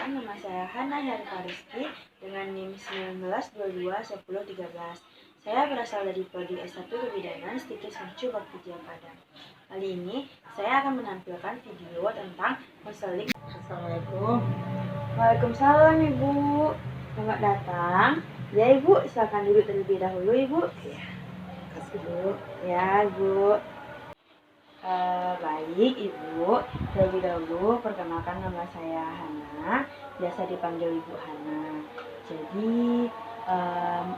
Perkenalkan, nama saya Hana Herfaristi dengan NIM 19221013. Saya berasal dari Prodi S1 Kebidanan Stikis Mercu Bakti Padang. Kali ini saya akan menampilkan video tentang konseling. Assalamualaikum. Waalaikumsalam Ibu. Selamat datang. Ya Ibu, silakan duduk terlebih dahulu Ibu. Ya, kasih Bu. Ya Ibu. Baik Ibu, terlebih dahulu perkenalkan, nama saya Hana, biasa dipanggil Ibu Hana. Jadi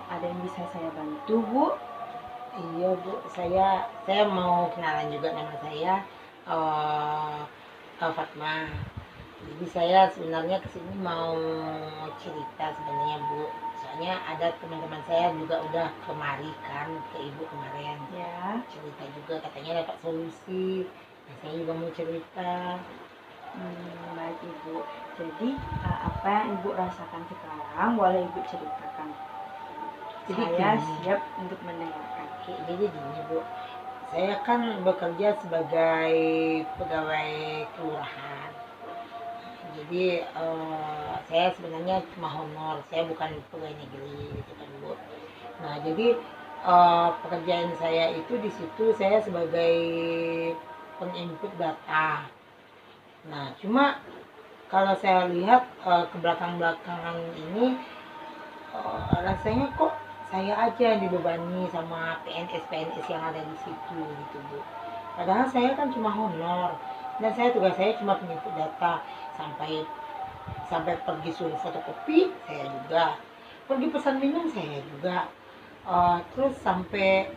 ada yang bisa saya bantu Bu? Iya Bu, saya mau kenalan juga, nama saya Fatma. Jadi saya sebenarnya kesini mau cerita sebenarnya Bu. Soalnya ada teman-teman saya juga udah kemari kan ke Ibu kemarin. Ya. Cerita juga katanya dapat solusi. Nah, saya juga mau cerita. Baik Ibu. Jadi apa yang Ibu rasakan sekarang boleh Ibu ceritakan. Jadi Saya gini. siap untuk mendengarkan. Jadi gini Bu, saya kan bekerja sebagai pegawai kelurahan. Jadi saya sebenarnya cuma honor, saya bukan pegawai negeri gitu kan Bu. Nah jadi pekerjaan saya itu di situ saya sebagai penginput data. Nah cuma kalau saya lihat ke belakang-belakangan ini rasanya kok saya aja yang dibebani sama PNS yang ada di situ gitu Bu. Padahal saya kan cuma honor dan tugas saya cuma penginput data, sampai pergi suruh fotokopi saya juga, pergi pesan minum saya juga, terus sampai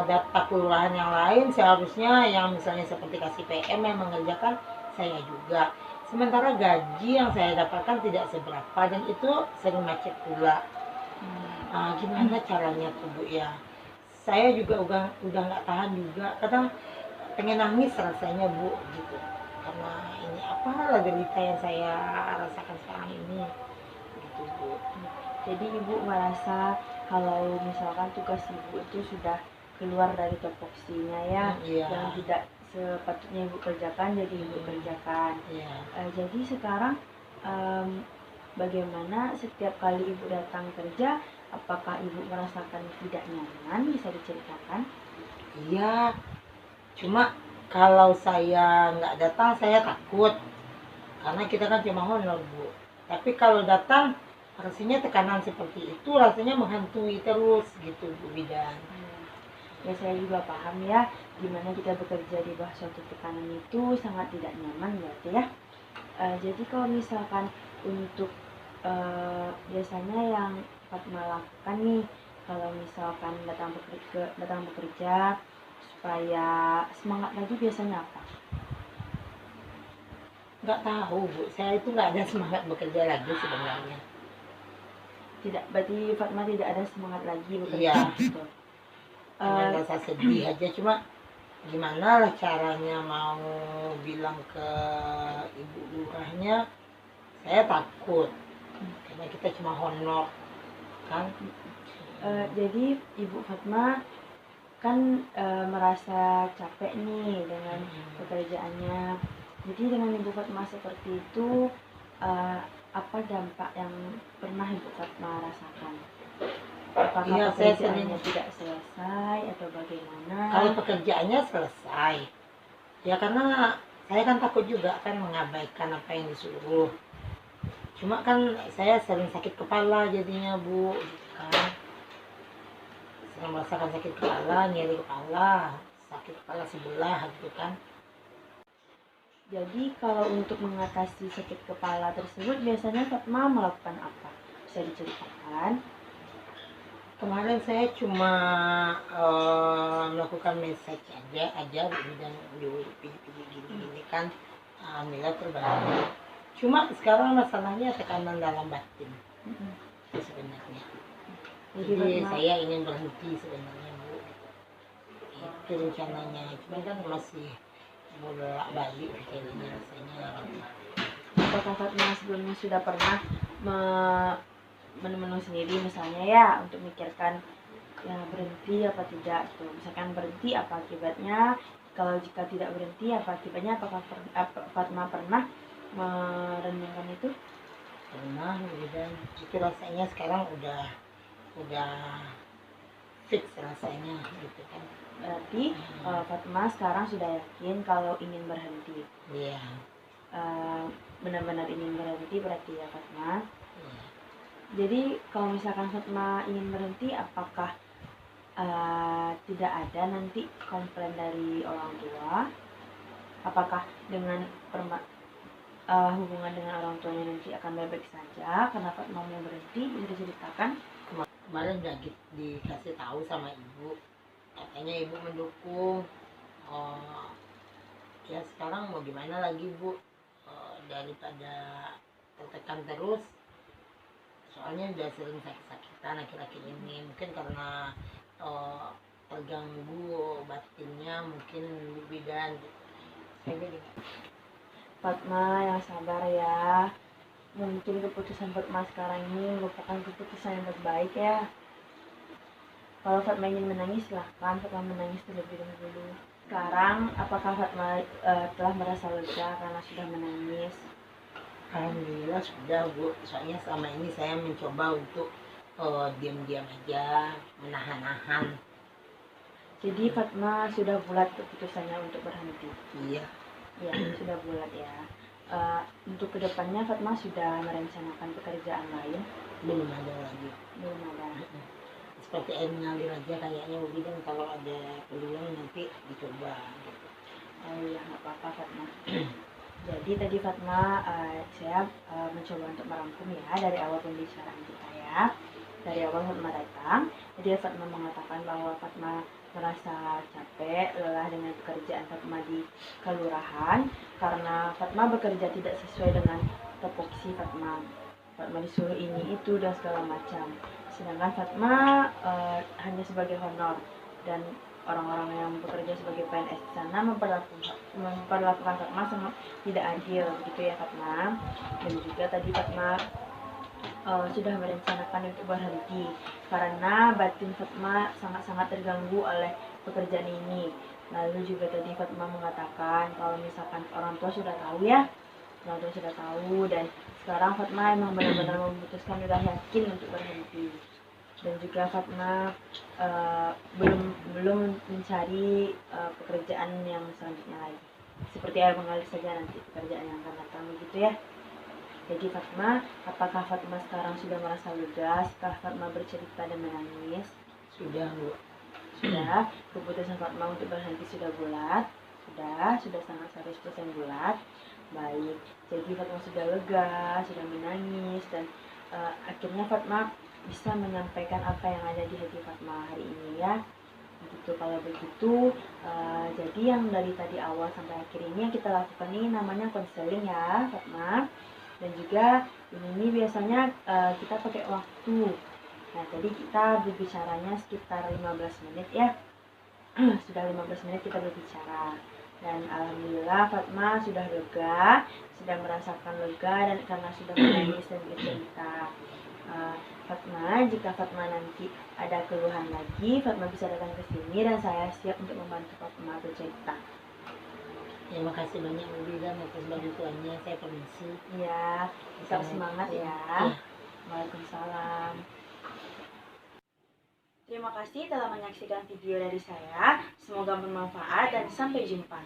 data kelurahan yang lain seharusnya yang misalnya seperti kasih PM yang mengerjakan saya juga. Sementara gaji yang saya dapatkan tidak seberapa dan itu sering macet pula. Gimana caranya tuh Bu ya? Saya juga udah nggak tahan juga, kadang pengen nangis rasanya Bu gitu. Karena ini apalah derita yang saya rasakan sekarang ini gitu Bu. Jadi Ibu merasa kalau misalkan tugas Ibu itu sudah keluar dari topoksinya ya, Iya. yang tidak sepatutnya Ibu kerjakan jadi Ibu kerjakan. Iya. Jadi sekarang bagaimana setiap kali Ibu datang kerja, apakah Ibu merasakan tidak nyaman? Bisa diceritakan? Iya, cuma kalau saya nggak datang saya takut karena kita kan cuma honor Bu. Tapi kalau datang rasanya tekanan seperti itu rasanya menghantui terus gitu Bu Bidan. Ya saya juga paham ya, gimana kita bekerja di bawah suatu tekanan itu sangat tidak nyaman berarti ya. Jadi kalau misalkan untuk biasanya yang Fatma lakukan nih, kalau misalkan datang bekerja supaya semangat lagi, biasanya apa? Nggak tahu Bu, saya itu nggak ada semangat bekerja lagi sebenarnya. Tidak, berarti Fatma tidak ada semangat lagi bekerja. Iya. Gitu. Cuma rasa sedih aja, cuma gimana lah caranya mau bilang ke ibu lurahnya, saya takut karena kita cuma honor kan. Jadi Ibu Fatma kan merasa capek nih dengan pekerjaannya. Jadi dengan Ibu Fatma seperti itu, apa dampak yang pernah Ibu Fatma rasakan? Apakah Iya, pekerjaannya tidak selesai atau bagaimana? Kalau pekerjaannya selesai, ya karena saya kan takut juga kan mengabaikan apa yang disuruh. Cuma kan saya sering sakit kepala jadinya Bu, gitu kan. Sering merasakan sakit kepala, nyeri kepala, sakit kepala sebelah gitu kan. Jadi kalau untuk mengatasi sakit kepala tersebut biasanya Fatma melakukan apa? Bisa diceritakan? Kemarin saya cuma melakukan message aja dan gini kan, alhamdulillah terbantu. Cuma sekarang masalahnya tekanan dalam batin itu sebenarnya. Jadi saya ingin berhenti sebenarnya Bu. Itu rencananya, cuma kan masih bolak-balik kayaknya rasanya. Apakah Fatma sebelumnya sudah pernah menu sendiri misalnya ya untuk mikirkan ya berhenti apa tidak gitu. Misalkan berhenti apa akibatnya, kalau jika tidak berhenti apa akibatnya, apakah Fatma pernah merenungkan itu? pernah dan itu rasanya sekarang udah fix rasanya gitu kan. Berarti Fatma sekarang sudah yakin kalau ingin berhenti. Iya. Benar-benar ingin berhenti berarti ya Fatma. Iya. Jadi kalau misalkan Fatma ingin berhenti, apakah tidak ada nanti komplain dari orang tua? Apakah dengan hubungan dengan orang tuanya nanti akan baik-baik saja karena Fatma mau berhenti? Bisa diceritakan? Kemarin udah dikasih tahu sama ibu, katanya ibu mendukung. Ya sekarang mau gimana lagi Bu, daripada tertekan terus, soalnya udah sering sakit-sakitan akhir-akhir ini, mungkin karena terganggu batinnya mungkin bidan gitu. Fatma yang sabar ya, mungkin keputusan Fatma sekarang ini merupakan keputusan yang terbaik ya. Kalau Fatma ingin menangis, silahkan Fatma menangis terlebih dahulu. Sekarang apakah Fatma telah merasa lega karena sudah menangis? Alhamdulillah sudah Bu, soalnya selama ini saya mencoba untuk diam-diam aja, menahan-nahan. Jadi Fatma sudah bulat keputusannya untuk berhenti? Iya. Ya, sudah bulat ya. Untuk kedepannya Fatma sudah merencanakan pekerjaan lain? Belum ada lagi. Belum ada. Seperti air mengalir aja kayaknya Bu Bidan, kalau ada peluang nanti dicoba gitu. Oh iya, nggak apa-apa Fatma. Jadi tadi Fatma, saya mencoba untuk merangkum ya dari awal pembicaraan kita ya. Dari awal Fatma datang, jadi Fatma mengatakan bahwa Fatma merasa capek, lelah dengan pekerjaan Fatma di kelurahan karena Fatma bekerja tidak sesuai dengan topoksi Fatma. Fatma disuruh ini itu dan segala macam. Sedangkan Fatma hanya sebagai honor, dan orang-orang yang bekerja sebagai PNS di sana memperlakukan Fatma sangat tidak adil gitu ya Fatma. Dan juga tadi Fatma sudah merencanakan untuk berhenti karena batin Fatma sangat-sangat terganggu oleh pekerjaan ini. Lalu juga tadi Fatma mengatakan kalau misalkan orang tua sudah tahu ya, orang tua sudah tahu, dan sekarang Fatma emang benar-benar memutuskan, sudah yakin untuk berhenti. Dan juga Fatma belum mencari pekerjaan yang selanjutnya lagi. Seperti air mengalir saja nanti pekerjaan yang akan datang begitu ya. Jadi Fatma, apakah Fatma sekarang sudah merasa lega setelah Fatma bercerita dan menangis? Sudah Bu. Sudah. Keputusan Fatma untuk berhenti sudah bulat? Sudah sangat 100% bulat. Baik, jadi Fatma sudah lega, sudah menangis, dan akhirnya Fatma bisa menyampaikan apa yang ada di hati Fatma hari ini ya. Begitu, kalau begitu jadi yang dari tadi awal sampai akhir ini yang kita lakukan ini namanya konseling ya Fatma. Dan juga ini biasanya kita pakai waktu. Nah tadi kita berbicaranya sekitar 15 menit ya. Sudah 15 menit kita berbicara, dan alhamdulillah Fatma sudah lega, sudah merasakan lega, dan karena sudah menangis dan bercerita. Fatma, jika Fatma nanti ada keluhan lagi, Fatma bisa datang ke sini dan saya siap untuk membantu Fatma bercerita. Terima kasih banyak Bu Bidan atas bantuannya. Saya permisi. Iya, tetap semangat ya. Ya. Waalaikumsalam. Terima kasih telah menyaksikan video dari saya. Semoga bermanfaat dan sampai jumpa.